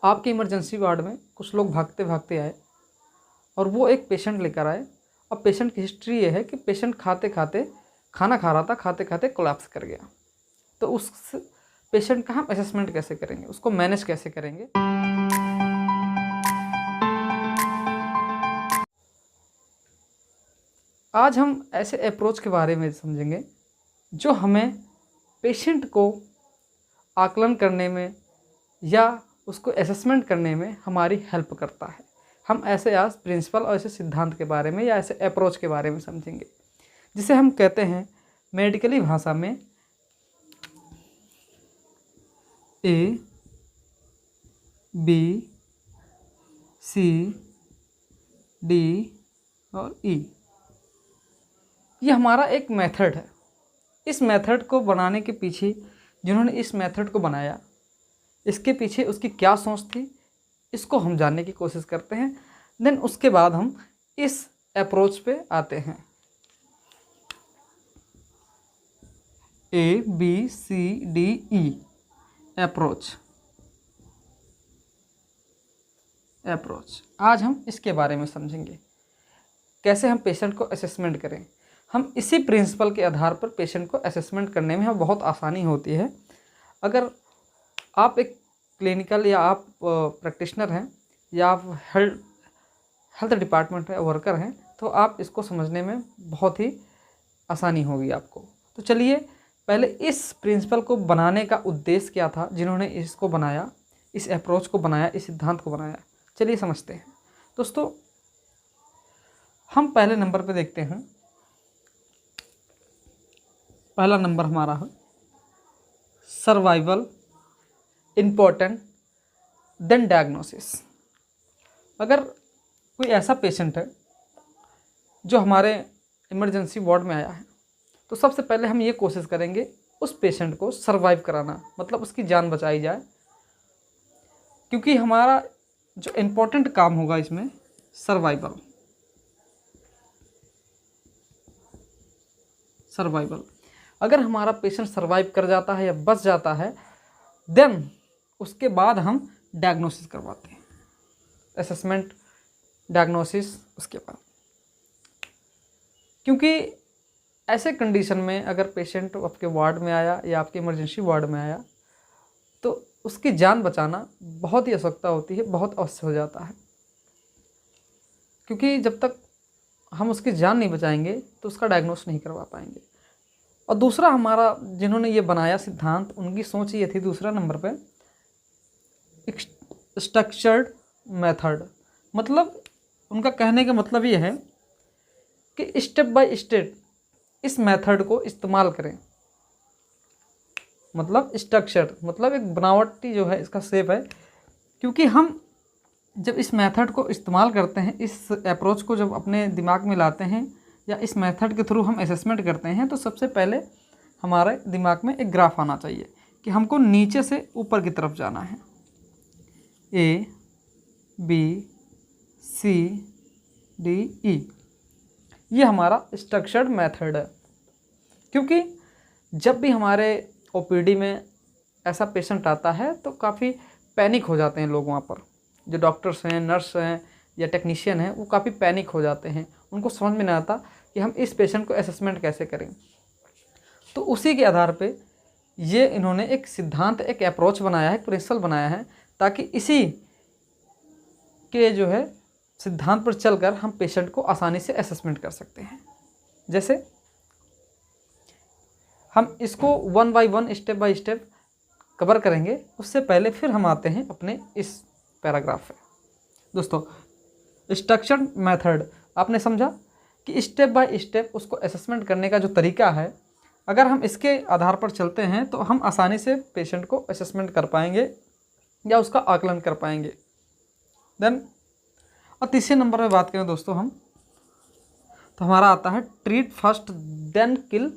आपके emergency ward में कुछ लोग भागते भागते आए और वो एक पेशेंट लेकर आए। अब पेशेंट की हिस्ट्री ये है कि पेशेंट खाते खाते खाना खा रहा था, खाते खाते कोलैप्स कर गया। तो उस पेशेंट का हम असेसमेंट कैसे करेंगे, उसको मैनेज कैसे करेंगे। आज हम ऐसे अप्रोच के बारे में समझेंगे जो हमें पेशेंट को आकलन करने में या उसको असेसमेंट करने में हमारी हेल्प करता है। हम ऐसे आज प्रिंसिपल और ऐसे सिद्धांत के बारे में या ऐसे अप्रोच के बारे में समझेंगे जिसे हम कहते हैं मेडिकली भाषा में A, B, C, D और E। ये हमारा एक मेथड है। इस मेथड को बनाने के पीछे जिन्होंने इस मेथड को बनाया, इसके पीछे उसकी क्या सोच थी, इसको हम जानने की कोशिश करते हैं। देन उसके बाद हम इस अप्रोच पे आते हैं। A, B, C, D, E approach. आज हम इसके बारे में समझेंगे कैसे हम पेशेंट को असेसमेंट करें। हम इसी प्रिंसिपल के आधार पर पेशेंट को असेसमेंट करने में हमें बहुत आसानी होती है। अगर आप एक क्लिनिकल या आप प्रैक्टिशनर हैं या आप हेल्थ डिपार्टमेंट में वर्कर हैं तो आप इसको समझने में बहुत ही आसानी होगी आपको। तो चलिए पहले इस प्रिंसिपल को बनाने का उद्देश्य क्या था, जिन्होंने इसको बनाया, इस अप्रोच को बनाया, इस सिद्धांत को बनाया, चलिए समझते हैं। दोस्तों हम पहले नंबर पे देखते हैं। पहला नंबर हमारा है सर्वाइवल इम्पोर्टेंट देन डायग्नोसिस। अगर कोई ऐसा पेशेंट है जो हमारे इमरजेंसी वार्ड में आया है तो सबसे पहले हम ये कोशिश करेंगे उस पेशेंट को सर्वाइव कराना, मतलब उसकी जान बचाई जाए। क्योंकि हमारा जो इम्पोर्टेंट काम होगा इसमें सर्वाइवल। अगर हमारा पेशेंट सर्वाइव कर जाता है या बच जाता है देन उसके बाद हम डायग्नोसिस करवाते हैं। असेसमेंट, डायग्नोसिस उसके बाद। क्योंकि ऐसे कंडीशन में अगर पेशेंट आपके वार्ड में आया या आपके इमरजेंसी वार्ड में आया तो उसकी जान बचाना बहुत ही आवश्यकता होती है, बहुत अवश्य हो जाता है। क्योंकि जब तक हम उसकी जान नहीं बचाएंगे तो उसका डायग्नोस नहीं करवा पाएंगे। और दूसरा हमारा जिन्होंने ये बनाया सिद्धांत, उनकी सोच ये थी दूसरा नंबर पे स्ट्रक्चर्ड मेथड। मतलब उनका कहने का मतलब ये है कि स्टेप बाय स्टेप इस मेथड को इस्तेमाल करें। मतलब स्ट्रक्चर मतलब एक बनावटी जो है इसका शेप है। क्योंकि हम जब इस मेथड को इस्तेमाल करते हैं, इस अप्रोच को जब अपने दिमाग में लाते हैं या इस मेथड के थ्रू हम असेसमेंट करते हैं तो सबसे पहले हमारे दिमाग में एक ग्राफ आना चाहिए कि हमको नीचे से ऊपर की तरफ जाना है। A, B, C, D, E ये हमारा स्ट्रक्चर्ड मेथड है। क्योंकि जब भी हमारे OPD में ऐसा पेशेंट आता है तो काफ़ी पैनिक हो जाते हैं लोग। वहाँ पर जो डॉक्टर्स हैं, नर्स हैं या टेक्नीशियन हैं वो काफ़ी पैनिक हो जाते हैं। उनको समझ में नहीं आता कि हम इस पेशेंट को असेसमेंट कैसे करें। तो उसी के आधार पे ये इन्होंने एक सिद्धांत, एक अप्रोच बनाया है, प्रिंसिपल बनाया है, ताकि इसी के जो है सिद्धांत पर चलकर हम पेशेंट को आसानी से असेसमेंट कर सकते हैं। जैसे हम इसको 1 by 1 step by step cover करेंगे। उससे पहले फिर हम आते हैं अपने इस पैराग्राफ पे। दोस्तों स्ट्रक्चर्ड मेथड आपने समझा कि स्टेप बाय स्टेप उसको असेसमेंट करने का जो तरीका है, अगर हम इसके आधार पर चलते हैं तो हम आसानी से पेशेंट को असेसमेंट कर पाएंगे या उसका आकलन कर पाएंगे। देन और तीसरे नंबर पे बात करें दोस्तों हम, तो हमारा आता है ट्रीट फर्स्ट देन किल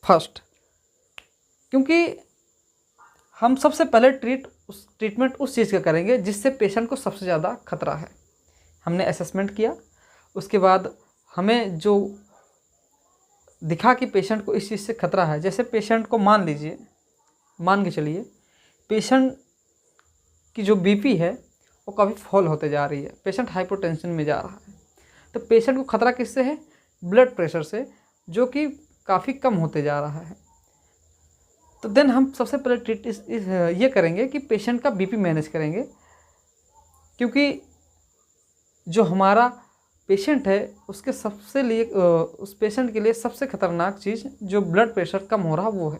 फर्स्ट। क्योंकि हम सबसे पहले ट्रीटमेंट उस चीज़ का करेंगे जिससे पेशेंट को सबसे ज़्यादा खतरा है। हमने असेसमेंट किया, उसके बाद हमें जो दिखा कि पेशेंट को इस चीज़ से खतरा है। जैसे पेशेंट को मान के चलिए पेशेंट कि जो बीपी है वो काफ़ी फॉल होते जा रही है, पेशेंट हाइपोटेंशन में जा रहा है। तो पेशेंट को खतरा किससे है? ब्लड प्रेशर से, जो कि काफ़ी कम होते जा रहा है। तो देन हम सबसे पहले ये करेंगे कि पेशेंट का बीपी मैनेज करेंगे, क्योंकि जो हमारा पेशेंट है उसके उस पेशेंट के लिए सबसे खतरनाक चीज़ जो ब्लड प्रेशर कम हो रहा वो है,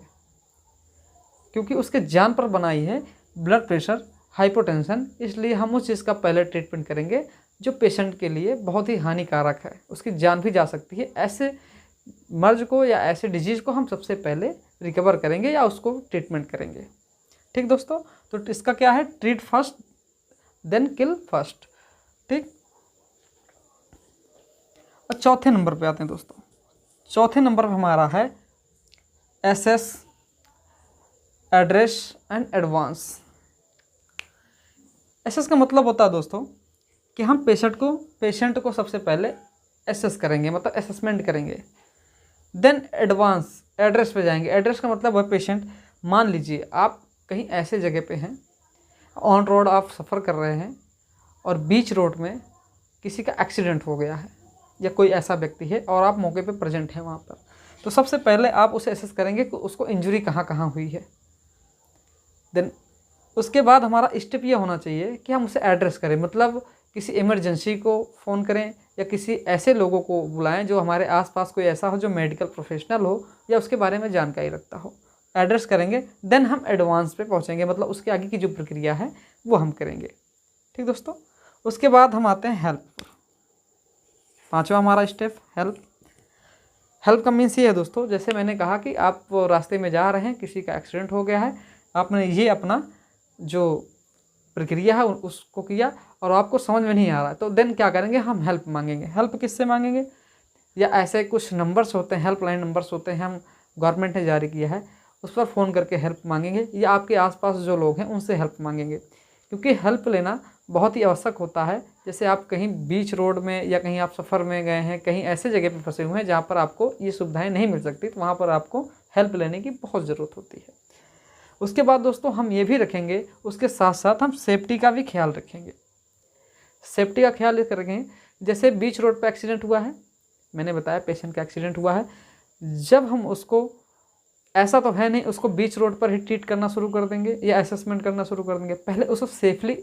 क्योंकि उसके जान पर बनाई है ब्लड प्रेशर, हाइपोटेंशन। इसलिए हम उस चीज़ का पहले ट्रीटमेंट करेंगे जो पेशेंट के लिए बहुत ही हानिकारक है, उसकी जान भी जा सकती है। ऐसे मर्ज को या ऐसे डिजीज़ को हम सबसे पहले रिकवर करेंगे या उसको ट्रीटमेंट करेंगे। ठीक दोस्तों, तो इसका क्या है? ट्रीट फर्स्ट देन किल फर्स्ट। ठीक, और चौथे नंबर पे आते हैं दोस्तों। चौथे नंबर पे हमारा है access, address and advance. Access का मतलब होता है दोस्तों कि हम पेशेंट को सबसे पहले एसेस करेंगे, मतलब असेसमेंट करेंगे। देन एडवांस, एड्रेस पे जाएंगे। एड्रेस का मतलब है पेशेंट, मान लीजिए आप कहीं ऐसे जगह पे हैं, ऑन रोड आप सफ़र कर रहे हैं और बीच रोड में किसी का एक्सीडेंट हो गया है या कोई ऐसा व्यक्ति है और आप मौके पे प्रेजेंट हैं वहाँ पर। तो सबसे पहले आप उसे एसेस करेंगे कि उसको इंजरी कहाँ कहाँ हुई है। देन उसके बाद हमारा स्टेप ये होना चाहिए कि हम उसे एड्रेस करें, मतलब किसी इमरजेंसी को फ़ोन करें या किसी ऐसे लोगों को बुलाएं जो हमारे आसपास कोई ऐसा हो जो मेडिकल प्रोफेशनल हो या उसके बारे में जानकारी रखता हो। एड्रेस करेंगे, देन हम एडवांस पे पहुंचेंगे, मतलब उसके आगे की जो प्रक्रिया है वो हम करेंगे। ठीक दोस्तों, उसके बाद हम आते हैं हेल्प। पांचवा हमारा स्टेप हेल्प। हेल्प का मीन्स ये है दोस्तों, जैसे मैंने कहा कि आप रास्ते में जा रहे हैं, किसी का एक्सीडेंट हो गया है, आपने ये अपना जो प्रक्रिया है उसको किया और आपको समझ में नहीं आ रहा है, तो देन क्या करेंगे? हम हेल्प मांगेंगे। हेल्प किससे मांगेंगे? या ऐसे कुछ नंबर्स होते हैं, हेल्पलाइन नंबर्स होते हैं, हम गवर्नमेंट ने जारी किया है, उस पर फ़ोन करके हेल्प मांगेंगे, या आपके आसपास जो लोग हैं उनसे हेल्प मांगेंगे, क्योंकि हेल्प लेना बहुत ही आवश्यक होता है। जैसे आप कहीं बीच रोड में या कहीं आप सफ़र में गए हैं, कहीं ऐसे जगह पर फंसे हुए हैं जहाँ पर आपको ये सुविधाएँ नहीं मिल सकती, तो वहाँ पर आपको हेल्प लेने की बहुत ज़रूरत होती है। उसके बाद दोस्तों हम ये भी रखेंगे, उसके साथ साथ हम सेफ्टी का भी ख्याल रखेंगे। सेफ्टी का ख्याल ये रखेंगे, जैसे बीच रोड पर एक्सीडेंट हुआ है, मैंने बताया पेशेंट का एक्सीडेंट हुआ है, जब हम उसको, ऐसा तो है नहीं उसको बीच रोड पर ही ट्रीट करना शुरू कर देंगे या असेसमेंट करना शुरू कर देंगे। पहले उसको सेफली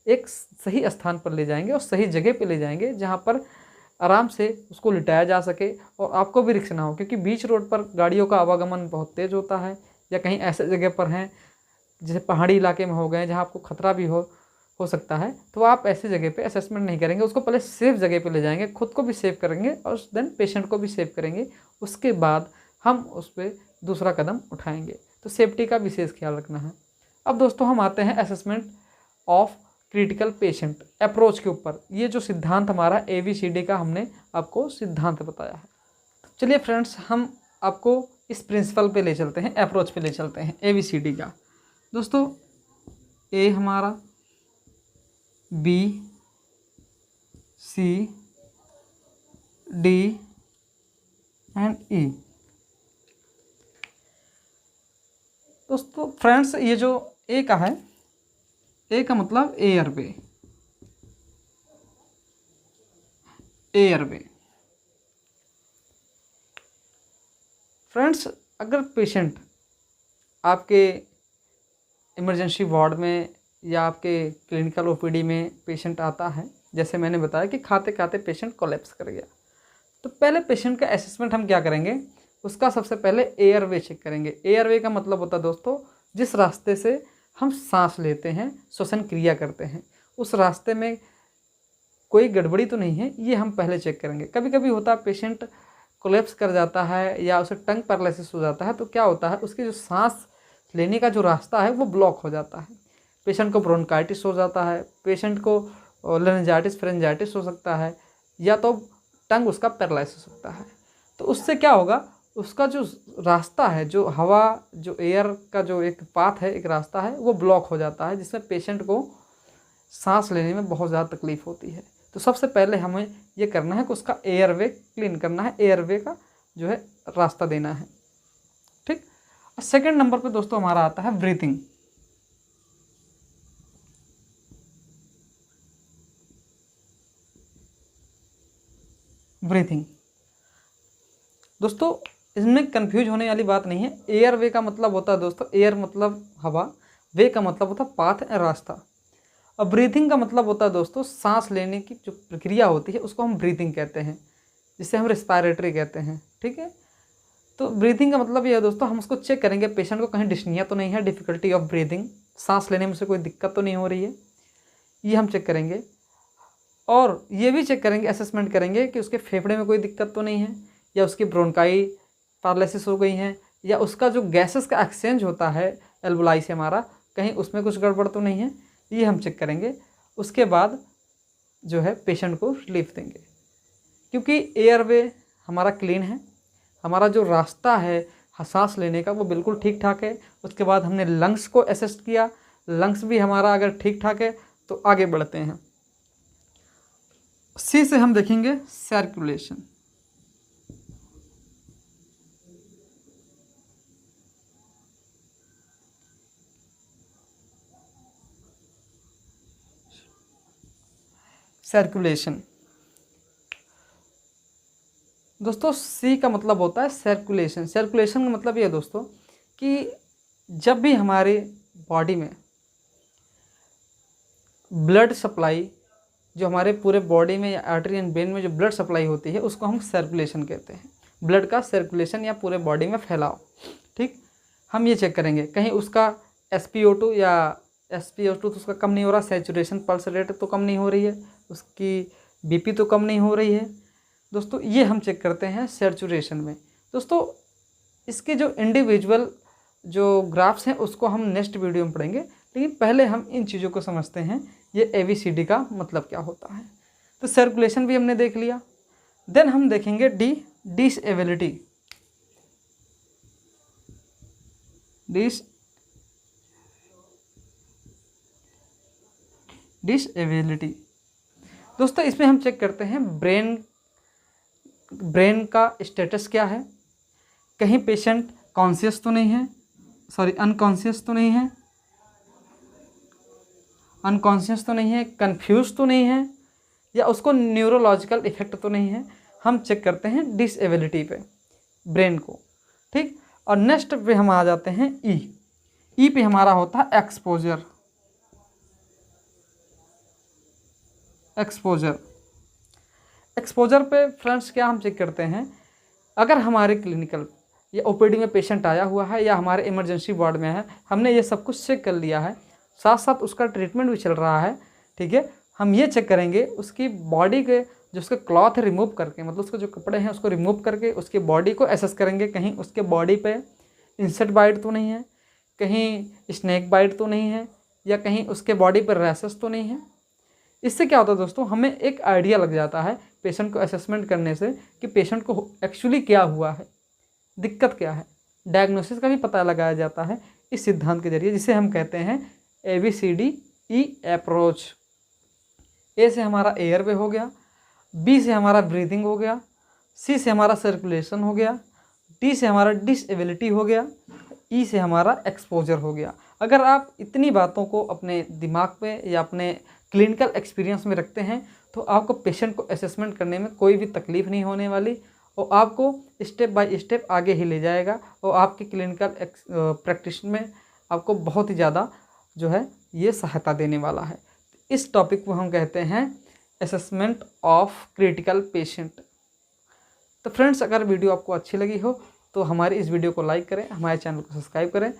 एक सही स्थान पर ले जाएंगे और सही जगह पे ले जाएंगे जहाँ पर आराम से उसको लिटाया जा सके और आपको भी रिस्क ना हो, क्योंकि बीच रोड पर गाड़ियों का आवागमन बहुत तेज़ होता है, या कहीं ऐसे जगह पर हैं जैसे पहाड़ी इलाके में हो गए जहाँ आपको खतरा भी हो सकता है, तो आप ऐसे जगह पे असेसमेंट नहीं करेंगे, उसको पहले सेफ जगह पे ले जाएंगे, खुद को भी सेव करेंगे और देन पेशेंट को भी सेव करेंगे। उसके बाद हम उस पर दूसरा कदम उठाएंगे। तो सेफ्टी का विशेष ख्याल रखना है। अब दोस्तों हम आते हैं assessment of critical patient approach के ऊपर। ये जो सिद्धांत हमारा ABCD का हमने आपको सिद्धांत बताया है। चलिए फ्रेंड्स, हम आपको इस प्रिंसिपल पे ले चलते हैं, अप्रोच पे ले चलते हैं ABCD का। दोस्तों A हमारा, B, C, D and E। दोस्तों फ्रेंड्स, ये जो A का है, A का मतलब एयरवे, एयरवे। फ्रेंड्स, अगर पेशेंट आपके इमरजेंसी वार्ड में या आपके क्लिनिकल OPD में पेशेंट आता है, जैसे मैंने बताया कि खाते खाते पेशेंट कोलैप्स कर गया, तो पहले पेशेंट का असेसमेंट हम क्या करेंगे? उसका सबसे पहले एयरवे चेक करेंगे। एयरवे का मतलब होता है दोस्तों, जिस रास्ते से हम सांस लेते हैं, श्वसन क्रिया करते हैं, उस रास्ते में कोई गड़बड़ी तो नहीं है, ये हम पहले चेक करेंगे। कभी कभी होता है पेशेंट कोलैप्स कर जाता है या उसे टंग पैरालिसिस हो जाता है, तो क्या होता है, उसकी जो सांस लेने का जो रास्ता है वो ब्लॉक हो जाता है, पेशेंट को ब्रोंकाइटिस हो जाता है, पेशेंट को लेरिंजाइटिस फेरेंजाइटिस हो सकता है, या तो टंग उसका पैरालिसिस हो सकता है। तो उससे क्या होगा, उसका जो रास्ता है, जो हवा, जो एयर का जो एक पाथ है, एक रास्ता है, वो ब्लॉक हो जाता है, जिसमें पेशेंट को सांस लेने में बहुत ज़्यादा तकलीफ होती है। तो सबसे पहले हमें ये करना है कि उसका एयरवे क्लीन करना है, एयरवे का जो है रास्ता देना है। ठीक। सेकंड नंबर पे दोस्तों हमारा आता है ब्रीथिंग। ब्रीथिंग। दोस्तों इसमें कंफ्यूज होने वाली बात नहीं है। एयर वे का मतलब होता है दोस्तों, एयर मतलब हवा, वे का मतलब होता है पाथ या रास्ता। और ब्रीथिंग का मतलब होता है दोस्तों सांस लेने की जो प्रक्रिया होती है उसको हम ब्रीथिंग कहते हैं, जिसे हम रेस्पिरेटरी कहते हैं। ठीक है, तो ब्रीथिंग का मतलब ये है दोस्तों, हम उसको चेक करेंगे पेशेंट को कहीं डिस्निया तो नहीं है, डिफ़िकल्टी ऑफ ब्रीथिंग, सांस लेने में से कोई दिक्कत तो नहीं हो रही है, ये हम चेक करेंगे। और ये भी चेक करेंगे, असेसमेंट करेंगे कि उसके फेफड़े में कोई दिक्कत तो नहीं है, या उसकी ब्रोंकाई पैरालिसिस हो गई है, या उसका जो गैसेस का एक्सचेंज होता है एल्वोलाई से हमारा, कहीं उसमें कुछ गड़बड़ तो नहीं है, ये हम चेक करेंगे। उसके बाद जो है पेशेंट को रिलीफ देंगे, क्योंकि एयरवे हमारा क्लीन है, हमारा जो रास्ता है सांस लेने का वो बिल्कुल ठीक ठाक है। उसके बाद हमने लंग्स को असेस किया, लंग्स भी हमारा अगर ठीक ठाक है तो आगे बढ़ते हैं। सी से हम देखेंगे सर्कुलेशन। सर्कुलेशन दोस्तों, सी का मतलब होता है सर्कुलेशन। सर्कुलेशन का मतलब ये है दोस्तों कि जब भी हमारे बॉडी में ब्लड सप्लाई, जो हमारे पूरे बॉडी में या आर्टरी एंड वेन में जो ब्लड सप्लाई होती है उसको हम सर्कुलेशन कहते हैं। ब्लड का सर्कुलेशन या पूरे बॉडी में फैलाव। ठीक, हम ये चेक करेंगे कहीं उसका SpO2 या SpO2 तो उसका कम नहीं हो रहा, सैचुरेशन पल्स रेट तो कम नहीं हो रही है, उसकी BP तो कम नहीं हो रही है दोस्तों, ये हम चेक करते हैं सैचुरेशन में। दोस्तों इसके जो इंडिविजुअल जो ग्राफ्स हैं उसको हम नेक्स्ट वीडियो में पढ़ेंगे, लेकिन पहले हम इन चीज़ों को समझते हैं ये ABCD का मतलब क्या होता है। तो सर्कुलेशन भी हमने देख लिया। देन हम देखेंगे डिसेबिलिटी। डिसेबिलिटी दोस्तों, इसमें हम चेक करते हैं ब्रेन का स्टेटस क्या है, कहीं पेशेंट कॉन्शियस तो नहीं है, अनकॉन्शियस तो नहीं है, कंफ्यूज तो नहीं है, या उसको न्यूरोलॉजिकल इफेक्ट तो नहीं है। हम चेक करते हैं डिसेबिलिटी पे ब्रेन को। ठीक, और नेक्स्ट पे हम आ जाते हैं ई पे हमारा होता है एक्सपोजर पे फ्रेंड्स क्या हम चेक करते हैं, अगर हमारे क्लिनिकल या OPD में पेशेंट आया हुआ है या हमारे इमरजेंसी वार्ड में है, हमने ये सब कुछ चेक कर लिया है, साथ साथ उसका ट्रीटमेंट भी चल रहा है। ठीक है, हम ये चेक करेंगे उसकी बॉडी के जो उसके क्लॉथ है रिमूव करके, मतलब उसके जो कपड़े हैं उसको रिमूव करके उसकी बॉडी को एसेस करेंगे, कहीं उसके बॉडी पे इंसेक्ट बाइट तो नहीं है, कहीं स्नेक बाइट तो नहीं है, या कहीं उसके बॉडी पर रैशेस तो नहीं है। इससे क्या होता है दोस्तों, हमें एक आइडिया लग जाता है पेशेंट को असेसमेंट करने से कि पेशेंट को एक्चुअली क्या हुआ है, दिक्कत क्या है। डायग्नोसिस का भी पता लगाया जाता है इस सिद्धांत के जरिए, जिसे हम कहते हैं ABCDE अप्रोच। ए से हमारा एयरवे हो गया, B से हमारा ब्रीथिंग हो गया, C से हमारा सर्कुलेशन हो गया, D से हमारा डिसेबिलिटी हो गया, E से हमारा एक्सपोजर हो गया। अगर आप इतनी बातों को अपने दिमाग पे या अपने क्लिनिकल एक्सपीरियंस में रखते हैं तो आपको पेशेंट को असेसमेंट करने में कोई भी तकलीफ़ नहीं होने वाली, और आपको स्टेप बाय स्टेप आगे ही ले जाएगा, और आपकी क्लिनिकल प्रैक्टिस में आपको बहुत ही ज़्यादा जो है ये सहायता देने वाला है। इस टॉपिक को हम कहते हैं असेसमेंट ऑफ क्रिटिकल पेशेंट। तो फ्रेंड्स, अगर वीडियो आपको अच्छी लगी हो तो हमारी इस वीडियो को लाइक करें, हमारे चैनल को सब्सक्राइब करें।